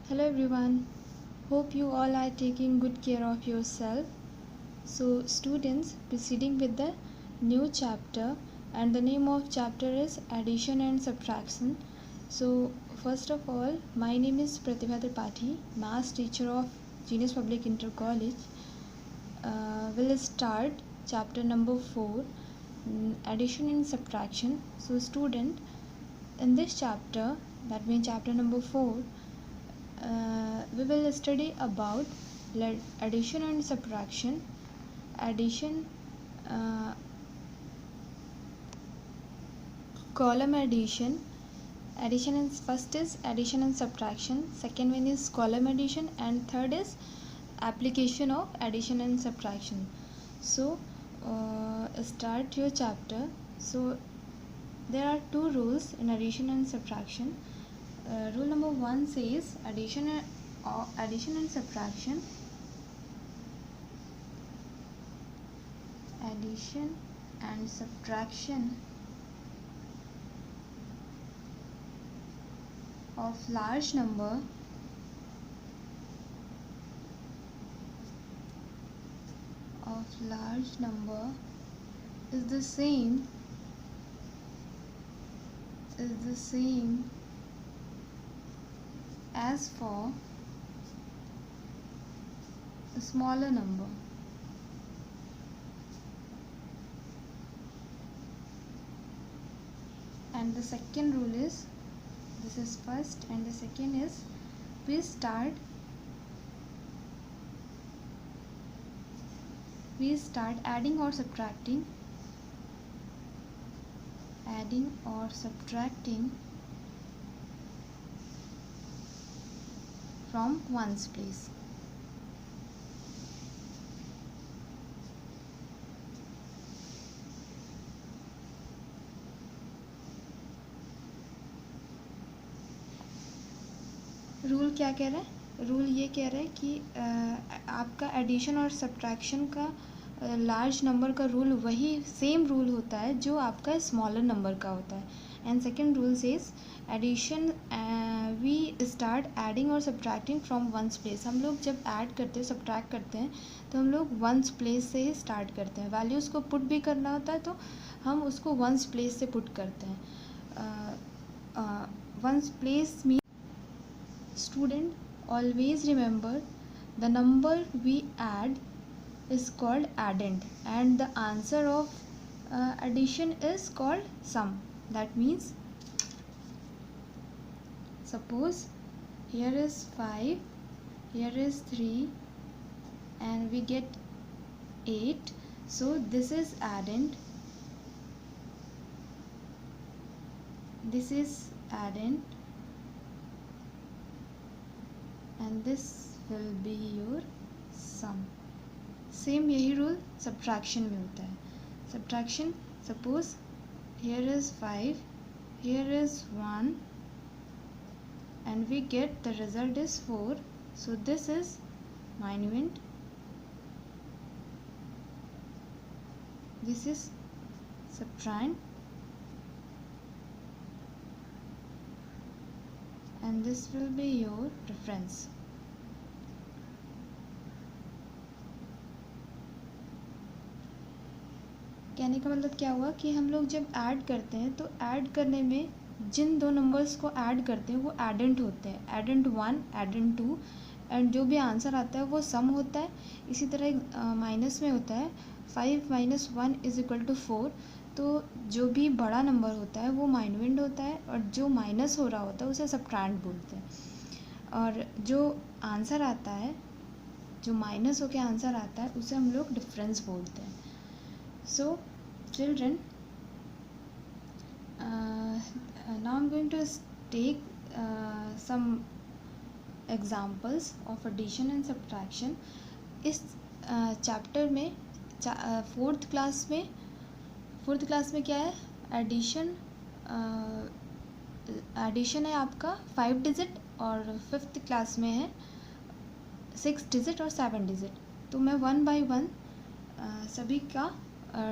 Hello everyone. Hope you all are taking good care of yourself. So students, proceeding with the new chapter, and the name of chapter is addition and subtraction. So first of all, my name is Pratibha Tripathi, maths teacher of Genius Public Inter College. We'll start chapter number 4, addition and subtraction. So student, in this chapter, that means chapter number 4, we will study about addition and subtraction. Addition, column addition. Addition and first is addition and subtraction. Second one is column addition, and third is application of addition and subtraction. So start your chapter. So there are two rules in addition and subtraction. Rule number 1 says addition and subtraction. Addition and subtraction of large number is the same as for a smaller number. And the second rule is, this is first, and the second is, we start adding or subtracting from ones place. Rule क्या कह रहा है? Rule ये कह रहा है कि आपका एडिशन और सब्ट्रैक्शन का लार्ज नंबर का रूल वही सेम रूल होता है जो आपका स्मॉलर नंबर का होता है. And second rule says addition we start adding और सब्ट्रैक्टिंग फ्रॉम वंस प्लेस. हम लोग जब ऐड करते हैं, सब्ट्रैक्ट करते हैं, तो हम लोग वंस प्लेस से ही स्टार्ट करते हैं. वैल्यूज़ को पुट भी करना होता है तो हम उसको वंस प्लेस से पुट करते हैं. Ones place mean, student, always remember the number we add is called addend, and the answer of addition is called sum. That means, suppose here is 5, here is 3, and we get 8. So this is addend, this is addend, and this will be your sum. Same यही rule subtraction में होता है. Subtraction, suppose here is 5, here is 1, and we get the result is 4. So this is minuend, this is subtrahend, and this will be your reference. कहने का मतलब क्या हुआ कि हम लोग जब ऐड करते हैं तो ऐड करने में जिन दो नंबर्स को ऐड करते हैं वो एडेंट होते हैं. एडेंट 1, एडेंट 2, एंड जो भी आंसर आता है वो सम होता है. इसी तरह माइनस में होता है 5 - 1 = 4. तो जो भी बड़ा नंबर होता है वो माइनवेंड होता है, और जो माइनस हो रहा होता है उसे सब्ट्रैंड बोलते हैं. और जो आंसर आता है, जो माइनस होके आंसर आता है, उसे हम लोग डिफरेंस बोलते हैं. So children, now I'm going to take some examples of addition and subtraction. इस चैप्टर में फोर्थ क्लास में क्या है? एडिशन है आपका 5 डिजिट, और फिफ्थ क्लास में है 6 डिजिट और 7 डिजिट. तो मैं 1 by 1 सभी का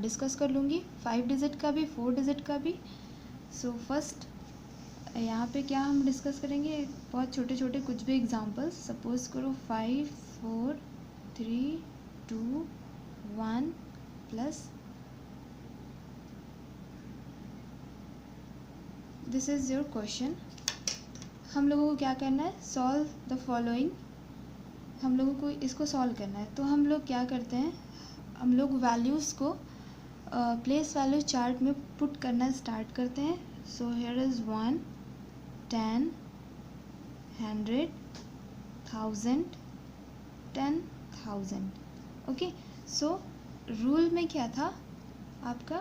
डिस्कस कर लूँगी, 5 डिजिट का भी, 4 डिजिट का भी. सो फर्स्ट यहाँ पे क्या हम डिस्कस करेंगे? बहुत छोटे छोटे कुछ भी एग्जांपल्स, सपोज करो 5 4 3 2 1 plus this is your question. हम लोगों को क्या करना है, सॉल्व द फॉलोइंग। हम लोगों को इसको सॉल्व करना है। तो हम लोग क्या करते हैं, हम लोग वैल्यूज़ को प्लेस वैल्यू चार्ट में पुट करना स्टार्ट करते हैं। So here is 1 10 100 1000 10,000। Okay, so rule में क्या था आपका,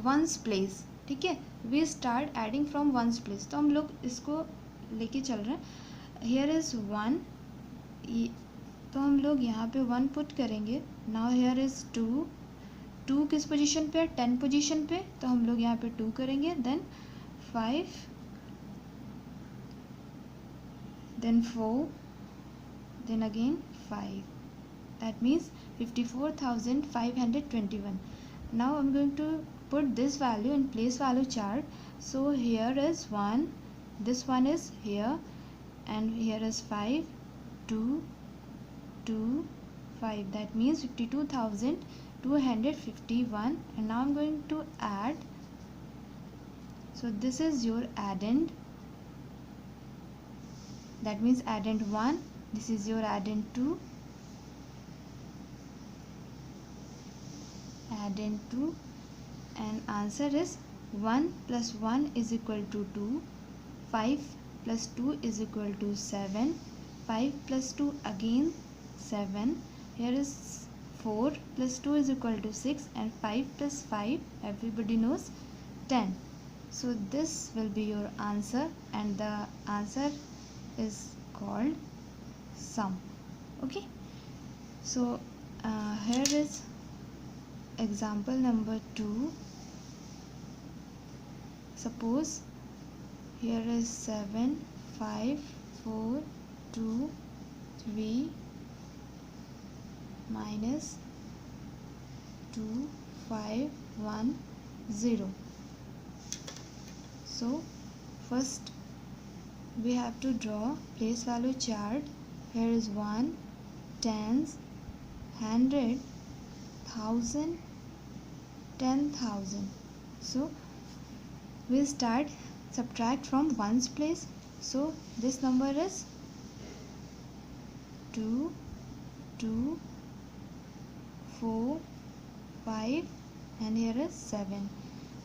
वंस प्लेस, ठीक है। We start adding from ones place, तो हम लोग इसको लेके चल रहे हैं। हियर इज़ 1, तो हम लोग यहाँ पे 1 पुट करेंगे। नाउ हियर इज़ 2, 2 किस पोजीशन पे है, 10 पोजीशन पे, तो हम लोग यहाँ पे 2 करेंगे। Then 5, then 4, then again 5. That means 54,521. Now I'm going to put this value in place value chart. So here is 1, this one is here, and here is 5 2 2 5. That means 52,251. And now I'm going to add. So this is your addend. That means addend 1, this is your addend 2, addend 2, and answer is 1 plus 1 is equal to 2, 5 plus 2 is equal to 7, 5 plus 2 again 7, here is 4 plus 2 is equal to 6, and 5 plus 5 everybody knows 10. So this will be your answer, and the answer is called sum. Okay, so here is example number 2. Suppose here is 7 5 4 2 3 minus 2 5 1 0. So first we have to draw place value chart. Here is 1 tens 100 1000 10,000. So we start subtract from ones place. So this number is 2 2 4 5, and here is 7.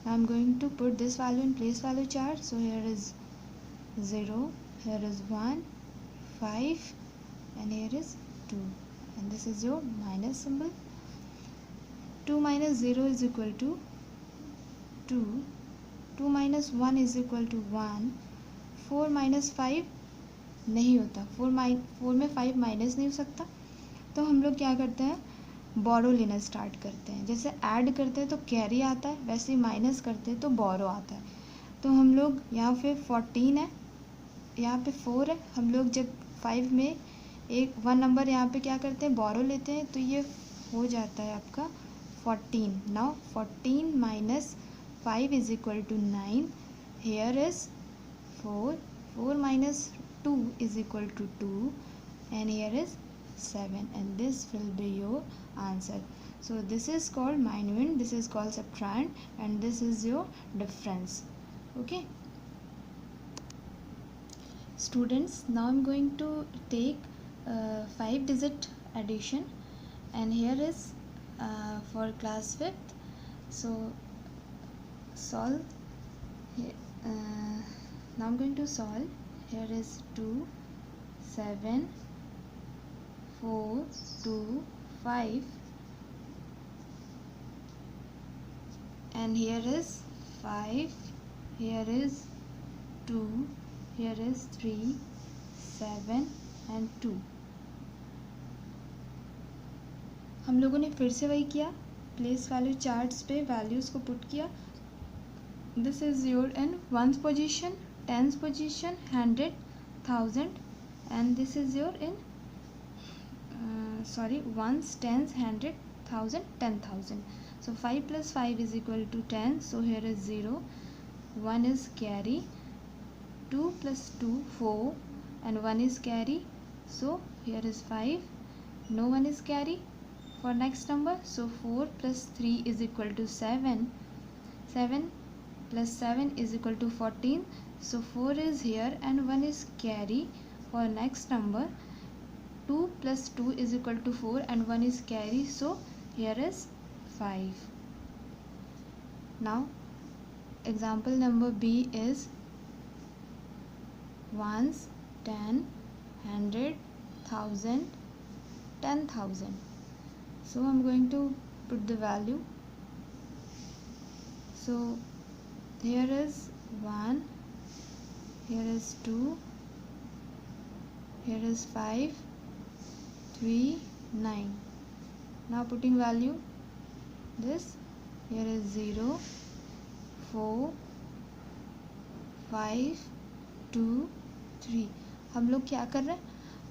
Now I'm going to put this value in place value chart. So here is 0, here is 1 5, and here is 2, and this is your minus symbol. 2 minus 0 is equal to 2, 2 minus 1 is equal to 1, 4 minus 5 नहीं होता, 4 में 5 minus नहीं हो सकता, तो हम लोग क्या करते हैं, बोरो लेना स्टार्ट करते हैं। जैसे ऐड करते हैं तो कैरी आता है, वैसे ही माइनस करते हैं तो बोरो आता है। तो हम लोग यहाँ पे 14 है, यहाँ पे 4 है, हम लोग जब 5 में एक 1 नंबर यहाँ पे क्या करते हैं, बोरो लेते हैं, तो ये हो जाता है आपका 14. Now 14 minus 5 is equal to 9. Here is 4, 4 minus 2 is equal to 2, and here is 7, and this will be your answer. So this is called minuend, this is called subtrahend, and this is your difference. Okay students, now I'm going to take 5 digit addition, and here is for class 5th. So solve now I'm going to solve. Here is 2 7 4 2 5, and here is 5, here is 2, here is 3 7 and 2. हम लोगों ने फिर से वही किया, place value charts पे values को put किया. This is your in ones position, tens position, 100, 1000, and this is your in ones, tens, 100, 1000, 10,000. So 5 plus 5 is equal to 10. So here is 0, 1 is carry, 2 plus 2 4 and 1 is carry, so here is 5, no one is carry for next number, so 4 plus 3 is equal to 7, 7 plus 7 is equal to 14, so 4 is here and 1 is carry for next number. 2 plus 2 is equal to 4 and 1 is carry, so here is 5. Now example number B is ones, 10, 100, 1000, 10,000. So I'm going to put the value. So here is 1, here is 2, here is 5, 3, 9. Now putting value this, here is 0, 4, 5, 2, 3. हम लोग क्या कर रहे हैं,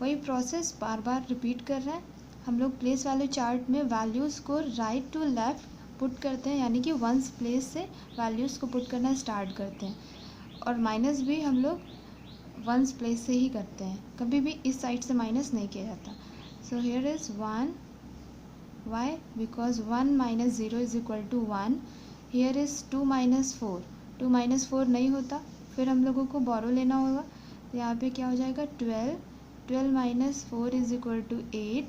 वही process बार बार repeat कर रहे हैं. हम लोग प्लेस वैल्यू चार्ट में वैल्यूज़ को राइट टू लेफ़्ट पुट करते हैं, यानी कि वंस प्लेस से वैल्यूज़ को पुट करना स्टार्ट करते हैं. और माइनस भी हम लोग वंस प्लेस से ही करते हैं, कभी भी इस साइड से माइनस नहीं किया जाता. So here is 1. Why? Because 1 minus 0 is equal to 1. Here is 2 minus 4. 2 minus 4 नहीं होता, फिर हम लोगों को बोरो लेना होगा. तो यहाँ पे क्या हो जाएगा 12. 12 माइनस 4 इज़ इक्वल टू 8.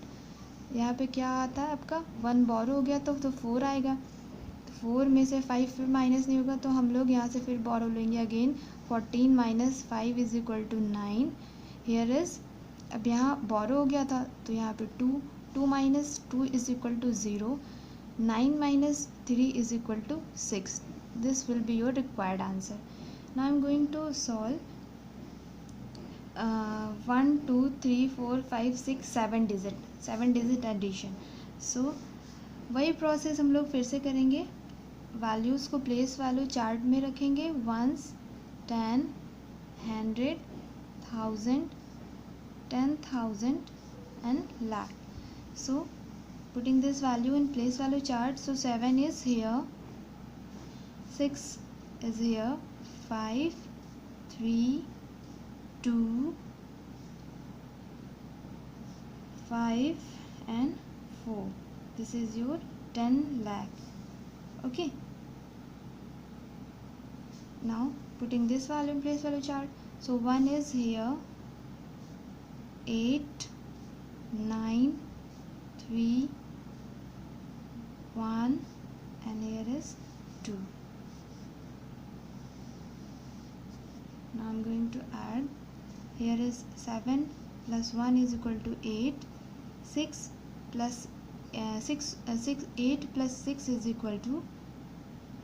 यहाँ पे क्या आता है आपका 1 बोरो हो गया तो 4 आएगा. तो 4 में से 5 फिर माइनस नहीं होगा, तो हम लोग यहाँ से फिर बोरो लेंगे again. 14 minus 5 is equal to 9. Here is, अब यहाँ बोरो हो गया था तो यहाँ पे 2. 2 minus 2 is equal to 0. 9 minus 3 is equal to 6. This will be your required answer. Now I am going to solve 1 2 3 4 5 6 7 digit addition. So वही प्रोसेस हम लोग फिर से करेंगे. वैल्यूज़ को प्लेस वैल्यू चार्ट में रखेंगे. Once, 10, 100, 1000, 10,000 and lakh. So putting this value in place value chart, so 7 is here, 6 is here, 5, 3, 2, 5 and 4. This is your 10 lakh. Okay. Now putting this value in place value chart. So 1 is here, 8, 9, 3, 1 and here is 2. Now I am going to add. Here is 7 plus 1 is equal to 8. 6 plus 8 plus 6 is equal to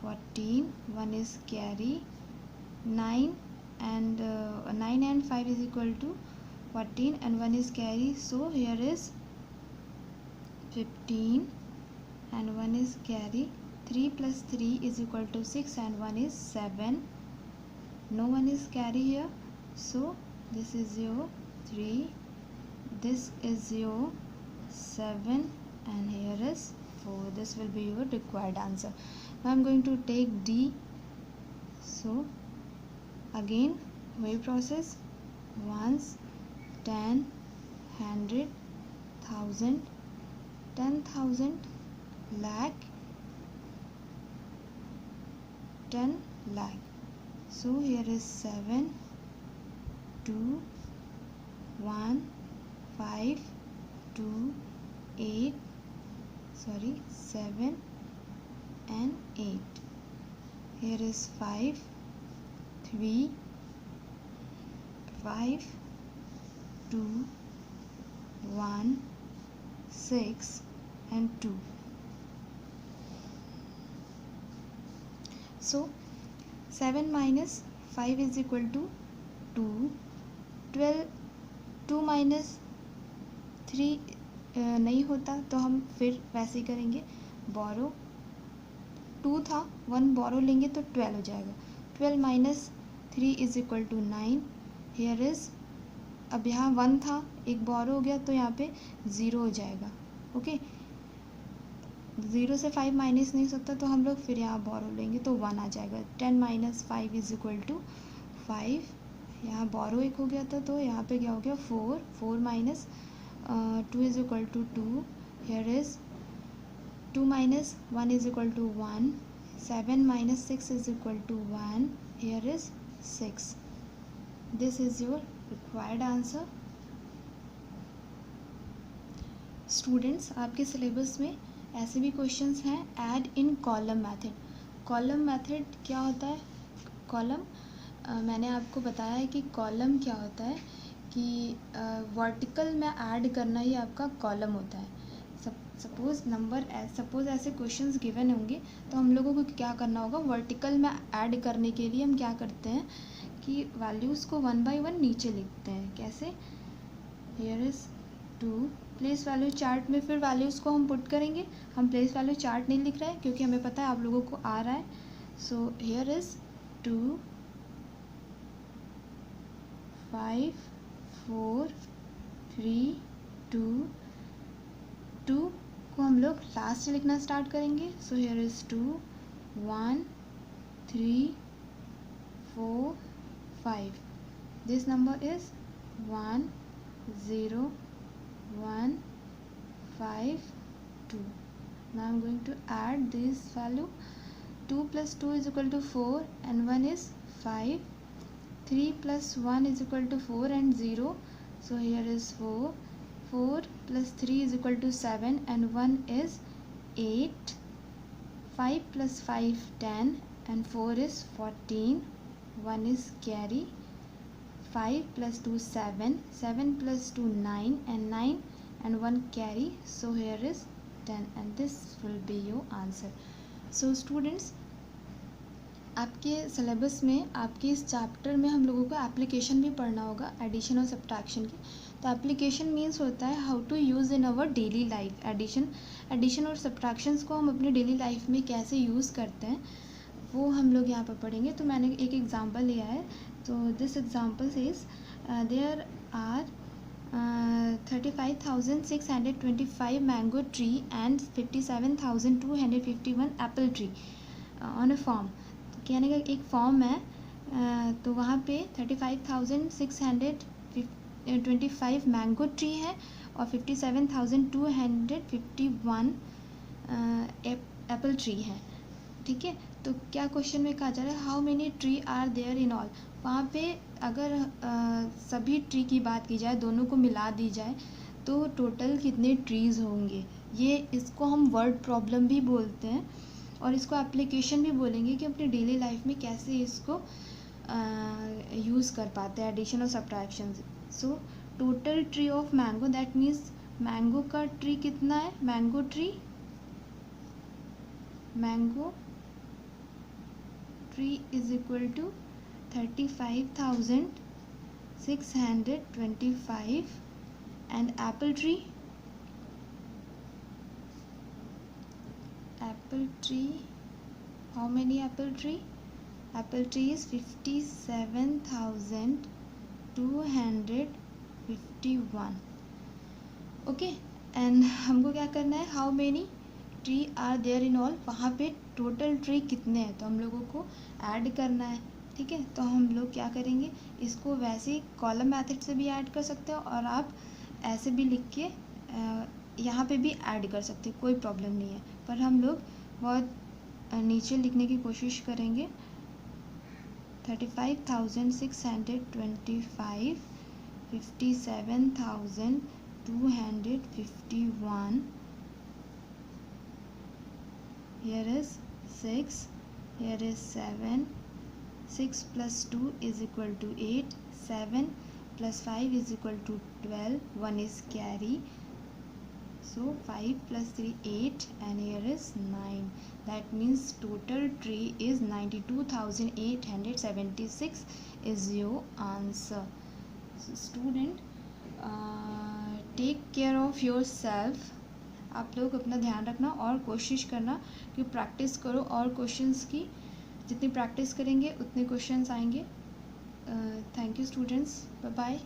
14. 1 is carry. 9 and 5 is equal to 14 and 1 is carry. So here is 15 and 1 is carry. 3 plus 3 is equal to 6 and 1 is 7. No one is carry here. So this is your 3. This is your 7 and here is 4. This will be your required answer. Now I am going to take D. So again wave process. Ones, 10, 100, 1000, 10,000, lakh, 10 lakh. So here is 7, 2, 1, 5, 2, 8, 7 and 8. Here is 5, 3, 5, 2, 1, 6 and 2. So 7 minus 5 is equal to 2. 2 minus 3 नहीं होता तो हम फिर वैसे ही करेंगे. बोरो 2 था, 1 बोरो लेंगे तो 12 हो जाएगा. 12 minus 3 is equal to 9. Here is, अब यहाँ 1 था, एक बोरो हो गया तो यहाँ पे 0 हो जाएगा. ओके, 0 से 5 माइनस नहीं सकता तो हम लोग फिर यहाँ बोरो लेंगे तो 1 आ जाएगा. 10 माइनस 5 इज़ इक्वल टू 5. यहाँ बोरो एक हो गया था, तो यहाँ पे क्या हो गया 4, 4 minus 2 is equal to 2, here is 2 minus 1 is equal to 1, 7 minus 6 is equal to 1, here is 6. This is your required answer. Students, आपके सिलेबस में ऐसे भी क्वेश्चंस हैं. Add in column method. Column method क्या होता है? कॉलम मैंने आपको बताया है कि कॉलम क्या होता है कि वर्टिकल में ऐड करना ही आपका कॉलम होता है. सपोज़ ऐसे क्वेश्चंस गिवन होंगे तो हम लोगों को क्या करना होगा, वर्टिकल में ऐड करने के लिए हम क्या करते हैं कि वैल्यूज़ को 1 बाय 1 नीचे लिखते हैं. कैसे? Here is 2, place value chart में फिर वैल्यूज़ को हम पुट करेंगे. हम प्लेस वैल्यू चार्ट नहीं लिख रहे हैं क्योंकि हमें पता है आप लोगों को आ रहा है. सो हियर इज़ 2, 5, 4, 3, 2 को हम लोग लास्ट लिखना स्टार्ट करेंगे. सो here is 2, 1, 3, 4, 5. This number is 1, 0, 1, 5, 2. Now I am going to add this value. 2 plus 2 is equal to 4 and 1 is 5. 3 plus 1 is equal to 4 and 0. So here is 4. 4 plus 3 is equal to 7 and 1 is 8. 5 plus 5 10 and 4 is 14. 1 is carry. 5 plus 2 7. 7 plus 2 9 and 9 and 1 carry. So here is 10 and this will be your answer. So students, आपके syllabus में आपके इस chapter में हम लोगों को application भी पढ़ना होगा एडिशन और सब्ट्रैक्शन की. तो एप्लीकेशन मीन्स होता है how to use in our daily life. Addition और सब्ट्रैक्शंस को हम अपनी डेली लाइफ में कैसे यूज़ करते हैं वो हम लोग यहाँ पर पढ़ेंगे. तो मैंने एक एग्ज़ाम्पल लिया है. तो this example says there are 35,625 mango tree and 57,251 apple tree on a form. कहने का एक फॉर्म है, तो वहाँ पे 35,625 मैंगो ट्री है और 57,251 एप्पल ट्री है. ठीक है. तो क्या क्वेश्चन में कहा जा रहा है, how many tree are there in all. वहाँ पे अगर सभी ट्री की बात की जाए, दोनों को मिला दी जाए, तो टोटल कितने ट्रीज़ होंगे. इसको हम वर्ड प्रॉब्लम भी बोलते हैं और इसको एप्लीकेशन भी बोलेंगे कि अपनी डेली लाइफ में कैसे इसको यूज़ कर पाते हैं एडिशन और subtraction. So total tree of mango, that means mango का ट्री कितना है. Mango tree is equal to 35,625 and apple tree how many apple tree is 57,251. Okay. And हमको क्या करना है, how many tree are there in all. वहाँ पे total tree कितने हैं तो हम लोगों को ऐड करना है. ठीक है. तो हम लोग क्या करेंगे, इसको वैसे ही कॉलम मेथड से भी ऐड कर सकते हो और आप ऐसे भी लिख के यहाँ पे भी ऐड कर सकते हो, कोई प्रॉब्लम नहीं है. पर हम लोग बहुत नीचे लिखने की कोशिश करेंगे. 35,625, 57,251. Here is 6. Here is 7. 6 plus 2 is equal to 8. 7 plus 5 is equal to 12. 1 is carry. So 5 plus 3 8 and here is 9. That means total tree is 92,876 is your answer. So student, take care of yourself. आप लोग अपना ध्यान रखना और कोशिश करना कि practice करो और क्वेश्चंस की जितनी प्रैक्टिस करेंगे उतने क्वेश्चंस आएंगे. Thank you students. Bye bye.